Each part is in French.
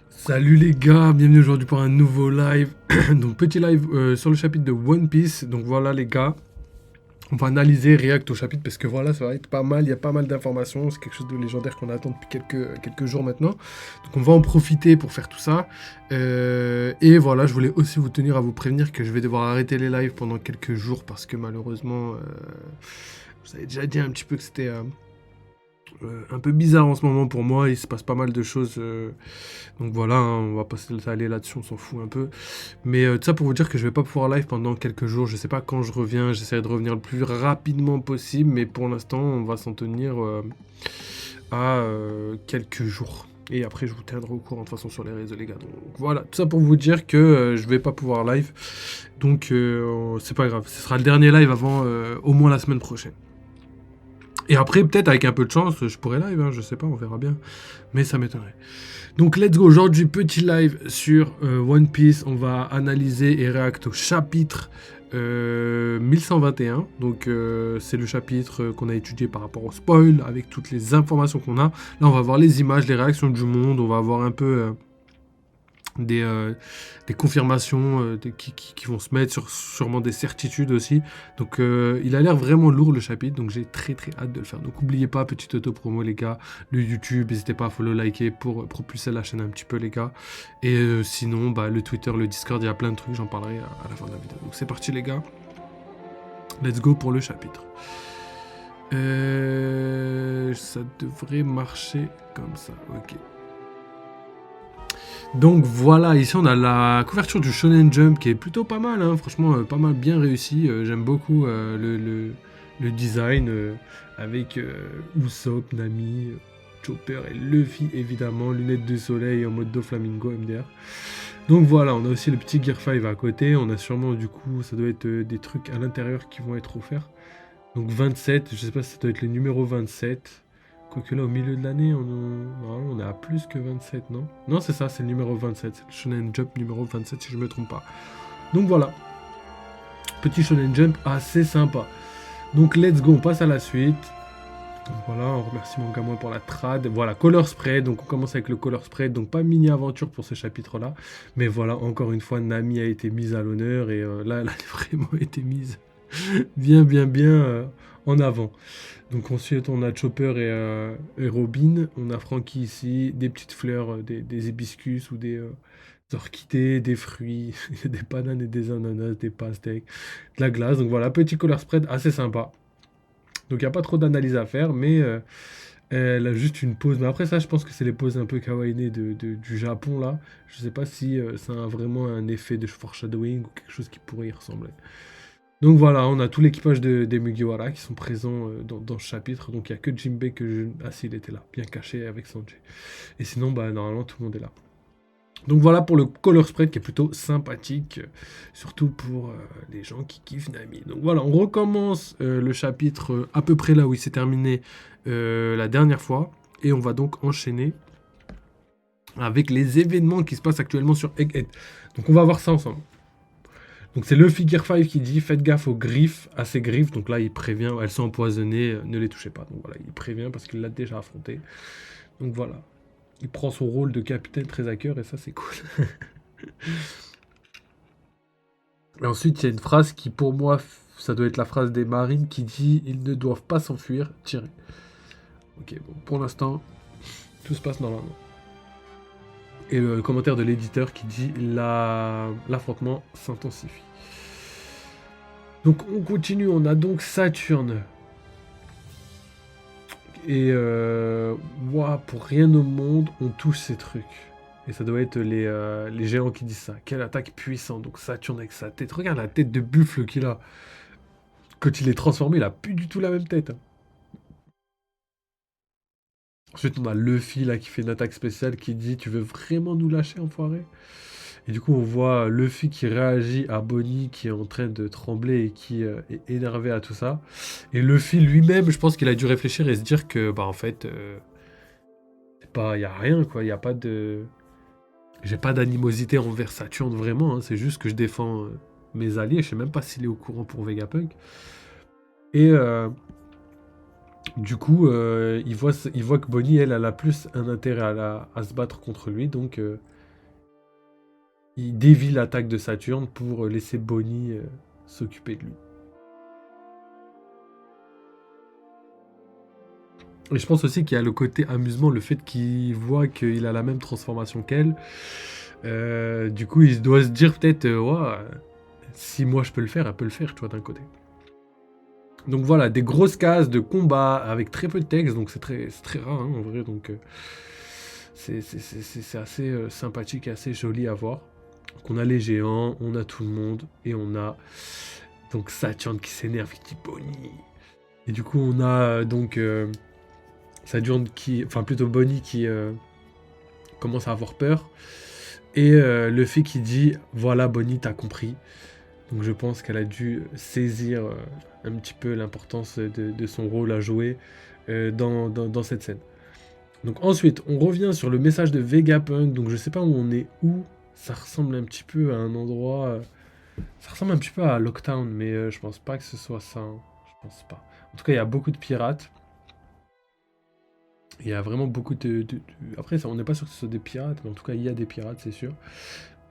Salut les gars, bienvenue aujourd'hui pour un nouveau live. Donc petit live sur le chapitre de One Piece. Donc voilà les gars, on va analyser, react au chapitre parce que voilà, ça va être pas mal, il y a pas mal d'informations, c'est quelque chose de légendaire qu'on attend depuis quelques jours maintenant. Donc on va en profiter pour faire tout ça. Et voilà, je voulais aussi vous tenir à vous prévenir que je vais devoir arrêter les lives pendant quelques jours parce que malheureusement, je vous avais déjà dit un petit peu que c'était un peu bizarre en ce moment pour moi, il se passe pas mal de choses. Donc voilà, hein, on va pas s'aller là-dessus, on s'en fout un peu. Mais tout ça pour vous dire que je vais pas pouvoir live pendant quelques jours. Je sais pas quand je reviens, j'essaierai de revenir le plus rapidement possible. Mais pour l'instant, on va s'en tenir à quelques jours. Et après, je vous tiendrai au courant de toute façon sur les réseaux, les gars. Donc voilà, tout ça pour vous dire que je vais pas pouvoir live. Donc c'est pas grave, ce sera le dernier live avant au moins la semaine prochaine. Et après, peut-être avec un peu de chance, je pourrais live, hein, je sais pas, on verra bien. Mais ça m'étonnerait. Donc let's go, aujourd'hui petit live sur One Piece, on va analyser et réacter au chapitre 1121, donc c'est le chapitre qu'on a étudié par rapport au spoil, avec toutes les informations qu'on a. Là on va voir les images, les réactions du monde, on va voir un peu des, euh, des confirmations qui vont se mettre, sûrement des certitudes aussi. Donc il a l'air vraiment lourd le chapitre, donc j'ai très très hâte de le faire. Donc n'oubliez pas, petite auto-promo les gars, le YouTube, n'hésitez pas à follow, liker pour propulser la chaîne un petit peu les gars. Et sinon, bah, le Twitter, le Discord, il y a plein de trucs, j'en parlerai à la fin de la vidéo. Donc c'est parti les gars, let's go pour le chapitre. Ça devrait marcher comme ça, ok. Donc voilà, ici on a la couverture du Shonen Jump qui est plutôt pas mal, hein, franchement pas mal bien réussi. J'aime beaucoup le design avec Usopp, Nami, Chopper et Luffy évidemment, lunettes de soleil en mode Doflamingo MDR. Donc voilà, on a aussi le petit Gear 5 à côté, on a sûrement du coup, ça doit être des trucs à l'intérieur qui vont être offerts. Donc 27, je sais pas si ça doit être le numéro 27. Quoique là, au milieu de l'année, on est à plus que 27, non? Non, c'est ça, c'est le numéro 27. C'est le Shonen Jump numéro 27, si je me trompe pas. Donc voilà. Petit Shonen Jump assez sympa. Donc let's go, on passe à la suite. Donc voilà, on remercie mon gamin pour la trad. Voilà, Color Spread. Donc on commence avec le Color Spread. Donc pas mini aventure pour ce chapitre-là. Mais voilà, encore une fois, Nami a été mise à l'honneur. Et là, elle a vraiment été mise bien en avant. Donc ensuite on a Chopper et Robin, on a Frankie ici, des petites fleurs, des hibiscus ou des orchidées, des fruits, des bananes et des ananas, des pastèques, de la glace. Donc voilà, petit color spread assez sympa. Donc il n'y a pas trop d'analyse à faire, mais elle a juste une pose. Mais après ça, je pense que c'est les poses un peu kawaii du Japon là. Je sais pas si ça a vraiment un effet de foreshadowing ou quelque chose qui pourrait y ressembler. Donc voilà, on a tout l'équipage des Mugiwara qui sont présents dans ce chapitre. Donc il n'y a que Jinbei que je... Ah si, il était là, bien caché avec Sanji. Et sinon, bah normalement, tout le monde est là. Donc voilà pour le color spread qui est plutôt sympathique, surtout pour les gens qui kiffent Nami. Donc voilà, on recommence le chapitre à peu près là où il s'est terminé la dernière fois. Et on va donc enchaîner avec les événements qui se passent actuellement sur Egghead. Donc on va voir ça ensemble. Donc c'est le Figure 5 qui dit faites gaffe aux griffes, à ses griffes. Donc là il prévient, elles sont empoisonnées, ne les touchez pas. Donc voilà, il prévient parce qu'il l'a déjà affronté. Donc voilà, il prend son rôle de capitaine très à cœur et ça c'est cool. Et ensuite il y a une phrase qui pour moi, ça doit être la phrase des marines qui dit ils ne doivent pas s'enfuir, tirer. Ok, bon, pour l'instant, tout se passe normalement. Et le commentaire de l'éditeur qui dit l'affrontement s'intensifie. Donc on continue, on a donc Saturne. Et moi, pour rien au monde, on touche ces trucs. Et ça doit être les géants qui disent ça. Quelle attaque puissante. Donc Saturne avec sa tête. Regarde la tête de buffle qu'il a. Quand il est transformé, il a plus du tout la même tête, hein. Ensuite, on a Luffy là qui fait une attaque spéciale qui dit tu veux vraiment nous lâcher, enfoiré? Et du coup, on voit Luffy qui réagit à Bonnie qui est en train de trembler et qui est énervé à tout ça. Et Luffy lui-même, je pense qu'il a dû réfléchir et se dire que, bah en fait, c'est pas, y a rien quoi, y a pas de, j'ai pas d'animosité envers Saturne vraiment, hein, c'est juste que je défends mes alliés. Je sais même pas s'il est au courant pour Vegapunk. Et du coup, il voit que Bonnie, elle a plus un intérêt à se battre contre lui, donc il dévie l'attaque de Saturne pour laisser Bonnie s'occuper de lui. Et je pense aussi qu'il y a le côté amusement, le fait qu'il voit qu'il a la même transformation qu'elle. Du coup, il doit se dire peut-être, ouais, si moi je peux le faire, elle peut le faire, tu vois, d'un côté. Donc voilà, des grosses cases de combat avec très peu de texte, donc c'est très rare hein, en vrai, donc c'est assez sympathique et assez joli à voir. Donc on a les géants, on a tout le monde, et on a donc Saturne qui s'énerve et qui Bonnie. Et du coup on a Saturne qui, enfin plutôt Bonnie qui commence à avoir peur, et Luffy qui dit voilà Bonnie t'as compris. Donc je pense qu'elle a dû saisir un petit peu l'importance de son rôle à jouer dans cette scène. Donc ensuite, on revient sur le message de Vegapunk. Donc je sais pas où on est où. Ça ressemble un petit peu à un endroit... ça ressemble un petit peu à Lockdown, mais je pense pas que ce soit ça. Hein. Je pense pas. En tout cas, il y a beaucoup de pirates. Il y a vraiment beaucoup Après, on n'est pas sûr que ce soit des pirates, mais en tout cas, il y a des pirates, c'est sûr.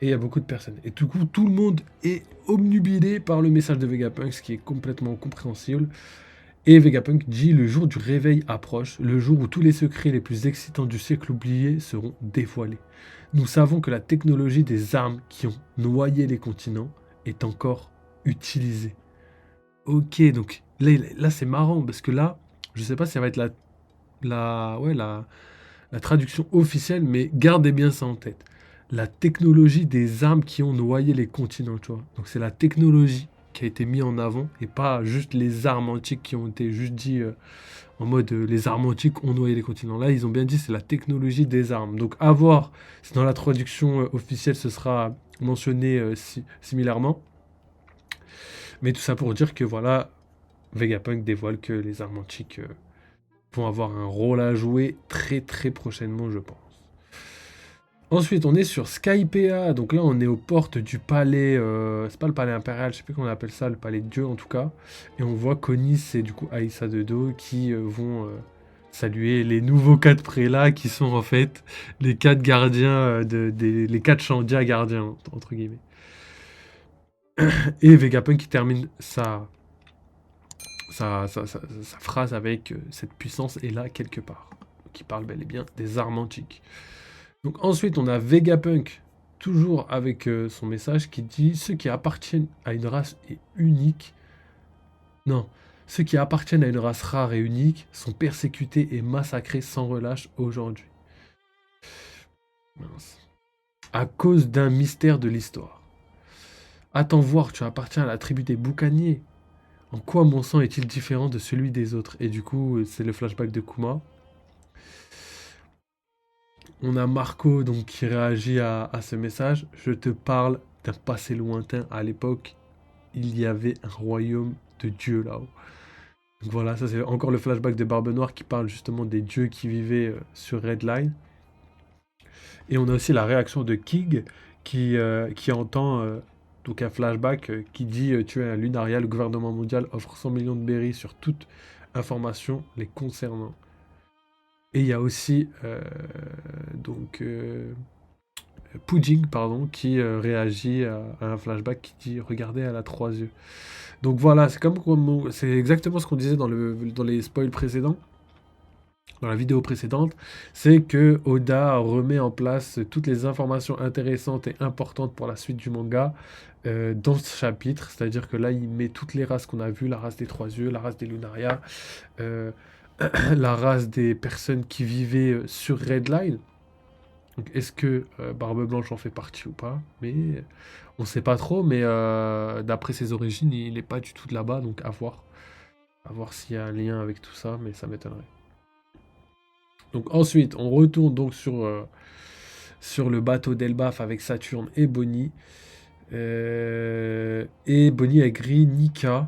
Et il y a beaucoup de personnes. Et du coup, tout le monde est obnubilé par le message de Vegapunk, ce qui est complètement compréhensible. Et Vegapunk dit: le jour du réveil approche, le jour où tous les secrets les plus excitants du siècle oublié seront dévoilés. Nous savons que la technologie des armes qui ont noyé les continents est encore utilisée. Ok, donc là c'est marrant, parce que là, je sais pas si ça va être la traduction officielle, mais gardez bien ça en tête. La technologie des armes qui ont noyé les continents, tu vois. Donc c'est la technologie qui a été mise en avant et pas juste les armes antiques qui ont été juste dit en mode les armes antiques ont noyé les continents. Là, ils ont bien dit c'est la technologie des armes. Donc à voir si dans la traduction officielle ce sera mentionné similairement. Mais tout ça pour dire que voilà, Vegapunk dévoile que les armes antiques vont avoir un rôle à jouer très très prochainement, je pense. Ensuite, on est sur Skypea. Donc là, on est aux portes du palais. C'est pas le palais impérial, je sais plus comment on appelle ça, le palais de Dieu en tout cas. Et on voit Konis et du coup Aïssa de dos qui vont saluer les nouveaux 4 prélats qui sont en fait les 4 gardiens, les 4 chandias gardiens, entre guillemets. Et Vegapunk qui termine sa phrase avec cette puissance est là quelque part. Qui parle bel et bien des armes antiques. Donc ensuite, on a Vegapunk, toujours avec son message qui dit: ceux qui appartiennent à une race unique. Non, ceux qui appartiennent à une race rare et unique sont persécutés et massacrés sans relâche aujourd'hui. Mince. À cause d'un mystère de l'histoire. Attends voir, tu appartiens à la tribu des boucaniers. En quoi mon sang est-il différent de celui des autres? Et du coup, c'est le flashback de Kuma. On a Marco donc qui réagit à ce message. Je te parle d'un passé lointain. À l'époque, il y avait un royaume de dieux là-haut. Donc voilà, ça c'est encore le flashback de Barbe Noire qui parle justement des dieux qui vivaient sur Redline. Et on a aussi la réaction de King qui entend donc un flashback qui dit tu es un Lunaria, le gouvernement mondial offre 100 millions de berries sur toute information les concernant. Et il y a aussi Pudding pardon, qui réagit à un flashback qui dit regardez, elle a 3 yeux. Donc voilà, c'est exactement ce qu'on disait dans les spoils précédents, dans la vidéo précédente, c'est que Oda remet en place toutes les informations intéressantes et importantes pour la suite du manga dans ce chapitre, c'est-à-dire que là il met toutes les races qu'on a vues, la race des 3 yeux, la race des Lunaria, la race des personnes qui vivaient sur Redline. Donc, est-ce que Barbe Blanche en fait partie ou pas? Mais on sait pas trop, mais d'après ses origines, il n'est pas du tout de là-bas, donc à voir. À voir s'il y a un lien avec tout ça, mais ça m'étonnerait. Donc ensuite, on retourne donc sur le bateau d'Elbaf avec Saturne et Bonnie. Et Bonnie a écrit Nika,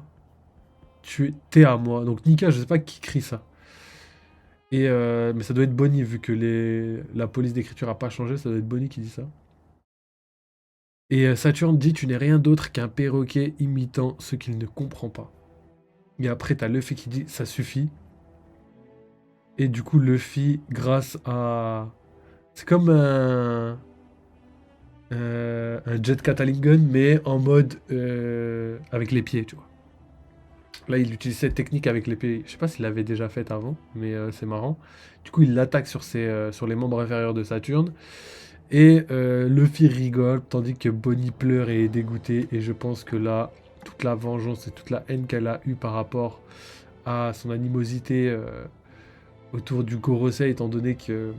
t'es à moi. Donc Nika, je sais pas qui crie ça. Mais ça doit être Bonnie, vu que la police d'écriture a pas changé, ça doit être Bonnie qui dit ça. Et Saturne dit: tu n'es rien d'autre qu'un perroquet imitant ce qu'il ne comprend pas. Et après, t'as Luffy qui dit: ça suffit. Et du coup, Luffy, grâce à... C'est comme un... un jet Catalin gun, mais en mode avec les pieds, tu vois. Là, il utilise cette technique avec l'épée. Je sais pas s'il l'avait déjà faite avant, mais c'est marrant. Du coup, il l'attaque sur les membres inférieurs de Saturne. Et Luffy rigole, tandis que Bonnie pleure et est dégoûtée. Et je pense que là, toute la vengeance et toute la haine qu'elle a eue par rapport à son animosité autour du Gorosei, étant donné que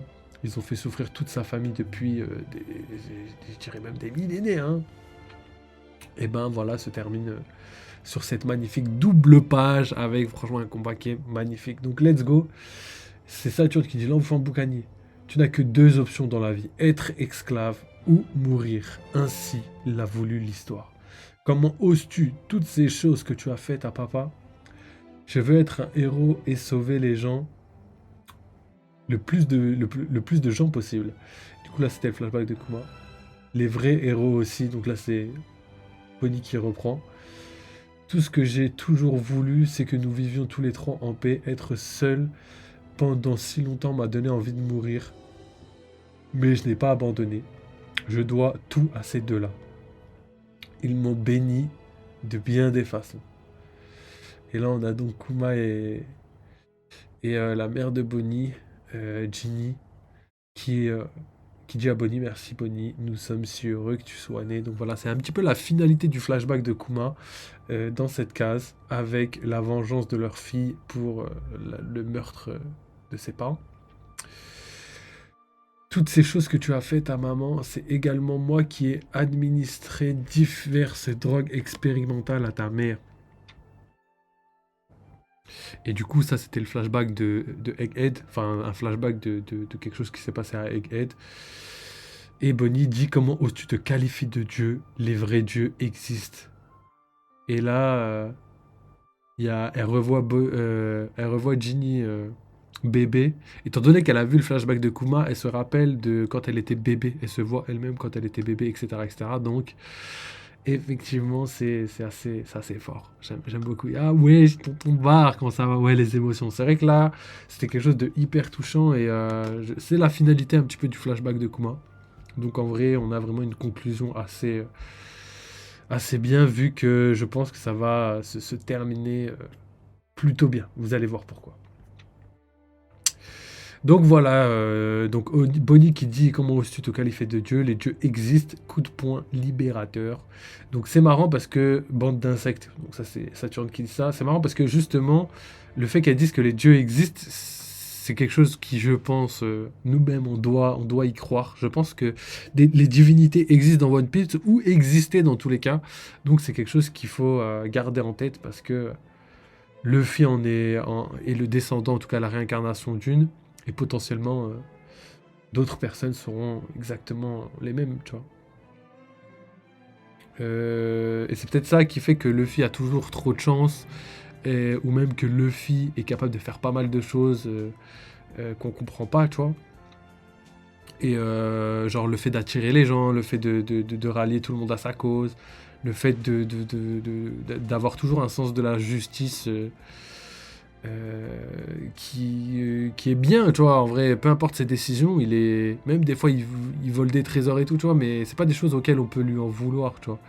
ils ont fait souffrir toute sa famille depuis, je dirais même des millénaires, hein. Et ben voilà, se termine sur cette magnifique double page avec franchement un combat qui est magnifique. Donc let's go. C'est Saturne qui dit l'enfant boucanier. Tu n'as que deux options dans la vie, être esclave ou mourir. Ainsi l'a voulu l'histoire. Comment oses-tu toutes ces choses que tu as faites à papa? Je veux être un héros et sauver les gens, le plus de gens possible. Du coup là c'était le flashback de Kuma. Les vrais héros aussi, donc là c'est Bonnie qui reprend. Tout ce que j'ai toujours voulu, c'est que nous vivions tous les trois en paix. Être seul pendant si longtemps m'a donné envie de mourir. Mais je n'ai pas abandonné. Je dois tout à ces deux-là. Ils m'ont béni de bien des façons. Et là, on a donc Kuma et la mère de Bonnie, Ginny, qui, euh, qui dit à Bonnie, merci Bonnie, nous sommes si heureux que tu sois né. Donc voilà, c'est un petit peu la finalité du flashback de Kuma dans cette case, avec la vengeance de leur fille pour le meurtre de ses parents. Toutes ces choses que tu as faites à maman, c'est également moi qui ai administré diverses drogues expérimentales à ta mère. Et du coup, ça, c'était le flashback de Egghead, enfin un flashback de quelque chose qui s'est passé à Egghead. Et Bonnie dit, comment oses-tu te qualifier de Dieu? Les vrais dieux existent. Et là, elle revoit Ginny bébé. Étant donné qu'elle a vu le flashback de Kuma, elle se rappelle de quand elle était bébé. Elle se voit elle-même quand elle était bébé, etc. etc. Donc, effectivement, c'est assez fort. J'aime beaucoup. Ah ouais, tonton Bar, comment ça va? Ouais, les émotions. C'est vrai que là, c'était quelque chose de hyper touchant et c'est la finalité un petit peu du flashback de Kuma. Donc en vrai, on a vraiment une conclusion assez bien vu que je pense que ça va se terminer plutôt bien. Vous allez voir pourquoi. Donc voilà, donc Bonnie qui dit comment oses-tu te qualifier de Dieu? Les dieux existent, coup de poing libérateur. Donc c'est marrant parce que bande d'insectes, donc ça c'est Saturne qui dit ça. C'est marrant parce que justement le fait qu'elle dise que les dieux existent, c'est quelque chose qui je pense nous-mêmes on doit y croire. Je pense que les divinités existent dans One Piece ou existaient dans tous les cas. Donc c'est quelque chose qu'il faut garder en tête parce que Luffy est le descendant, en tout cas la réincarnation d'une. Et potentiellement, d'autres personnes seront exactement les mêmes, tu vois. Et c'est peut-être ça qui fait que Luffy a toujours trop de chance, ou même que Luffy est capable de faire pas mal de choses qu'on comprend pas, tu vois. Et genre le fait d'attirer les gens, le fait de rallier tout le monde à sa cause, le fait d'avoir toujours un sens de la justice qui est bien, tu vois, en vrai, peu importe ses décisions, même des fois il vole des trésors et tout, tu vois, mais c'est pas des choses auxquelles on peut lui en vouloir, tu vois.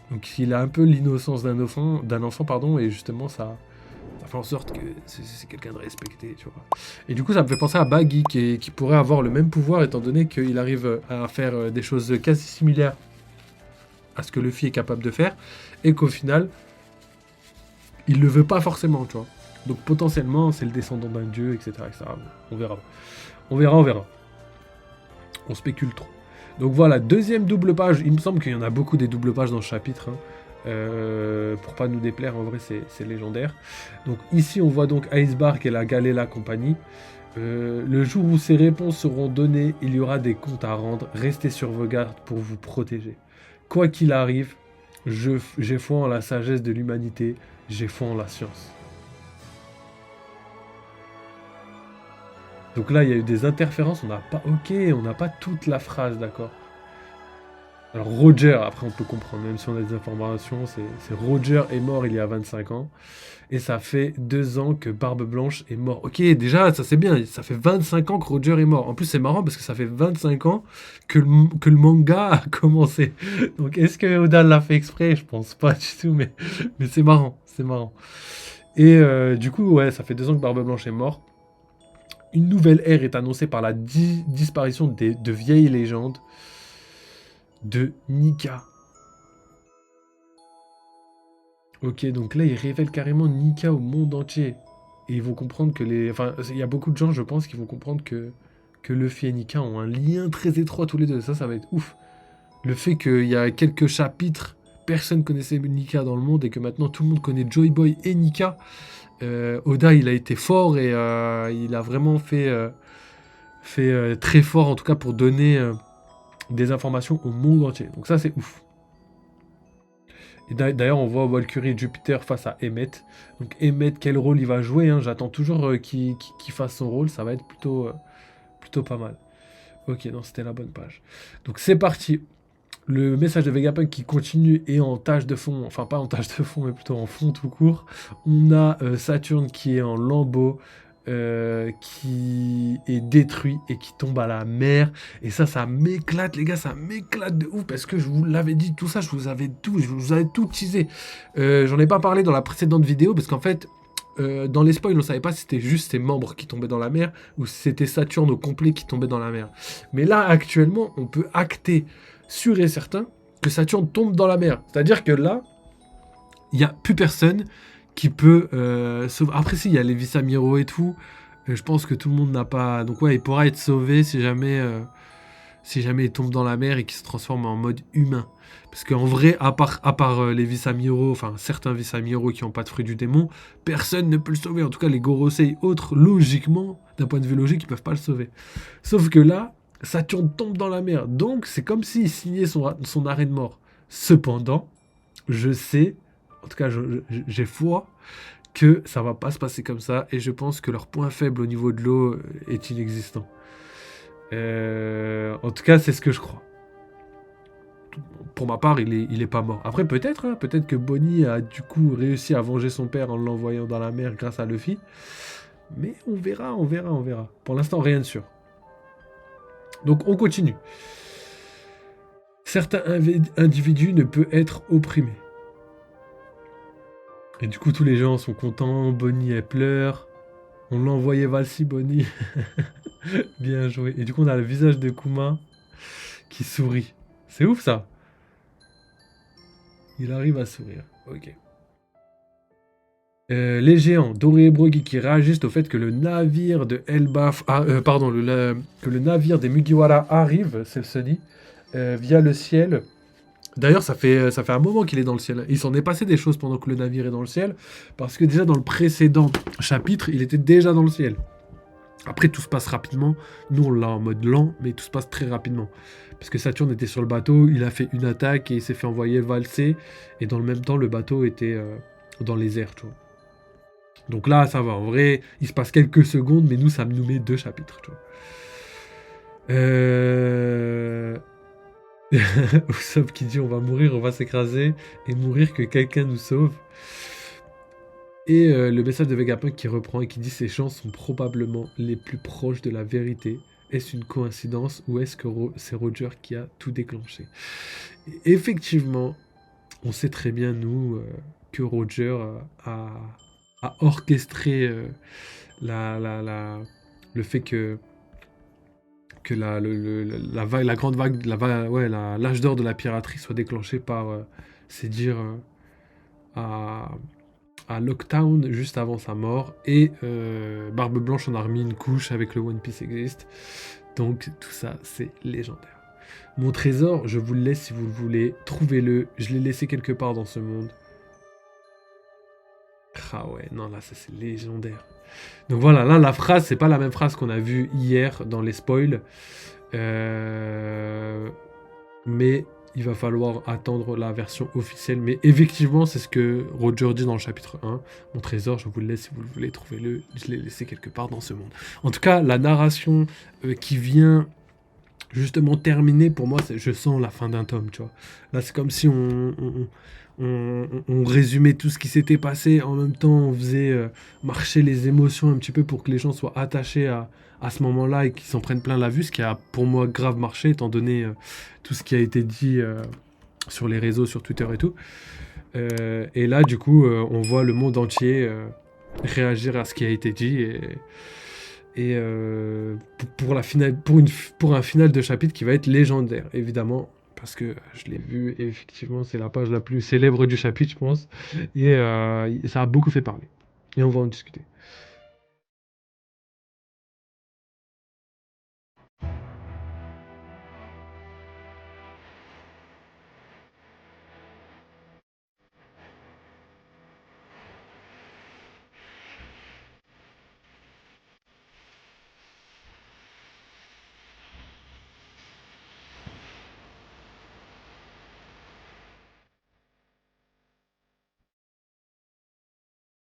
Donc il a un peu l'innocence d'un enfant, pardon, et justement ça fait en sorte que c'est quelqu'un de respecté, tu vois. Et du coup ça me fait penser à Baggy qui pourrait avoir le même pouvoir étant donné qu'il arrive à faire des choses quasi similaires à ce que Luffy est capable de faire, et qu'au final il le veut pas forcément, tu vois. Donc potentiellement, c'est le descendant d'un dieu, etc., etc. On verra. On verra. On spécule trop. Donc voilà, deuxième double page. Il me semble qu'il y en a beaucoup des doubles pages dans ce chapitre. Pour pas nous déplaire, en vrai, c'est légendaire. Donc ici, on voit donc Icebark et la Galela compagnie. Le jour où ces réponses seront données, il y aura des comptes à rendre. Restez sur vos gardes pour vous protéger. Quoi qu'il arrive, j'ai foi en la sagesse de l'humanité. J'ai foi en la science. Donc là, il y a eu des interférences, on n'a pas... Ok, on n'a pas toute la phrase, d'accord. Alors Roger, après on peut comprendre, même si on a des informations, c'est Roger est mort il y a 25 ans. Et ça fait 2 ans que Barbe Blanche est mort. Ok, déjà, ça c'est bien. Ça fait 25 ans que Roger est mort. En plus, c'est marrant parce que ça fait 25 ans que le manga a commencé. Donc, est-ce que Oda l'a fait exprès? Je pense pas du tout, mais c'est marrant. C'est marrant. Et du coup, ouais, ça fait 2 ans que Barbe Blanche est mort. Une nouvelle ère est annoncée par la disparition de vieilles légendes de Nika. Ok, donc là, ils révèlent carrément Nika au monde entier. Et ils vont comprendre que les... Enfin, il y a beaucoup de gens, je pense, qui vont comprendre que Luffy et Nika ont un lien très étroit tous les deux. Ça va être ouf. Le fait qu'il y a quelques chapitres, personne connaissait Nika dans le monde, et que maintenant tout le monde connaît Joy Boy et Nika. Oda, il a été fort, et il a vraiment fait très fort, en tout cas, pour donner des informations au monde entier. Donc ça, c'est ouf. Et d'ailleurs, on voit Valkyrie et Jupiter face à Emmet. Donc Emmet, quel rôle il va jouer, hein. J'attends toujours qu'il fasse son rôle. Ça va être plutôt pas mal. Ok, non, c'était la bonne page. Donc c'est parti. Le message de Vegapunk qui continue et en tâche de fond, enfin pas en tâche de fond, mais plutôt en fond tout court. On a Saturne qui est en lambeaux, qui est détruit et qui tombe à la mer. Et ça m'éclate, les gars, ça m'éclate de ouf parce que je vous l'avais dit, tout ça, je vous avais tout teasé. J'en ai pas parlé dans la précédente vidéo parce qu'en fait, dans les spoils, on savait pas si c'était juste ses membres qui tombaient dans la mer ou si c'était Saturne au complet qui tombait dans la mer. Mais là, actuellement, on peut acter sûr et certain que Saturne tombe dans la mer. C'est-à-dire que là, il n'y a plus personne qui peut sauver. Après, si, il y a les Visamiro et tout. Je pense que tout le monde n'a pas. Donc, ouais, il pourra être sauvé si jamais il tombe dans la mer et qu'il se transforme en mode humain. Parce qu'en vrai, à part les Visamiro, enfin certains Visamiro qui n'ont pas de fruit du démon, personne ne peut le sauver. En tout cas, les Gorosei autres, logiquement, d'un point de vue logique, ils peuvent pas le sauver. Sauf que là, Saturne tombe dans la mer. Donc, c'est comme s'il signait son arrêt de mort. Cependant, je sais, en tout cas, j'ai foi que ça va pas se passer comme ça. Et je pense que leur point faible au niveau de l'eau est inexistant. En tout cas, c'est ce que je crois. Pour ma part, il est pas mort. Après, peut-être, hein, peut-être que Bonnie a du coup réussi à venger son père en l'envoyant dans la mer grâce à Luffy. Mais on verra. Pour l'instant, rien de sûr. Donc, on continue. Certains individus ne peuvent être opprimés. Et du coup, tous les gens sont contents. Bonnie, elle pleure. On l'a envoyé valser, Bonnie. Bien joué. Et du coup, on a le visage de Kuma qui sourit. C'est ouf, ça. Il arrive à sourire. Ok. Les géants, Doré et Brogy, qui réagissent au fait que le navire de Elbaf... que le navire des Mugiwara arrive, c'est le Sunny, via le ciel. D'ailleurs, ça fait un moment qu'il est dans le ciel. Il s'en est passé des choses pendant que le navire est dans le ciel, parce que déjà dans le précédent chapitre, il était déjà dans le ciel. Après, tout se passe rapidement. Nous, on l'a en mode lent, mais tout se passe très rapidement. Parce que Saturne était sur le bateau, il a fait une attaque et il s'est fait envoyer valser. Et dans le même temps, le bateau était dans les airs, tu vois. Donc là, ça va. En vrai, il se passe quelques secondes, mais nous, ça nous met 2 chapitres, tu vois. Usopp qui dit on va mourir, on va s'écraser et mourir que quelqu'un nous sauve. Et le message de Vegapunk qui reprend et qui dit ces chants sont probablement les plus proches de la vérité. Est-ce une coïncidence ou est-ce que c'est Roger qui a tout déclenché? Et effectivement, on sait très bien, nous, que Roger a orchestré le fait que la grande vague, l'âge d'or de la piraterie soit déclenché par, c'est dire, à Lockdown juste avant sa mort. Et Barbe Blanche en a remis une couche avec le One Piece existe. Donc tout ça, c'est légendaire. Mon trésor, je vous le laisse si vous le voulez. Trouvez-le. Je l'ai laissé quelque part dans ce monde. Ah ouais, non, là, ça c'est légendaire. Donc voilà, là, la phrase, c'est pas la même phrase qu'on a vue hier dans les spoils. Mais il va falloir attendre la version officielle. Mais effectivement, c'est ce que Roger dit dans le chapitre 1. Mon trésor, je vous le laisse si vous le voulez, trouvez-le. Je l'ai laissé quelque part dans ce monde. En tout cas, la narration qui vient justement terminé, pour moi, je sens la fin d'un tome, tu vois. Là, c'est comme si on résumait tout ce qui s'était passé, en même temps, on faisait marcher les émotions un petit peu pour que les gens soient attachés à ce moment-là et qu'ils s'en prennent plein la vue, ce qui a pour moi grave marché, étant donné tout ce qui a été dit sur les réseaux, sur Twitter et tout. Et là, du coup, on voit le monde entier réagir à ce qui a été dit et pour la finale, pour un final de chapitre qui va être légendaire, évidemment, parce que je l'ai vu et effectivement, c'est la page la plus célèbre du chapitre, je pense, et ça a beaucoup fait parler. Et on va en discuter.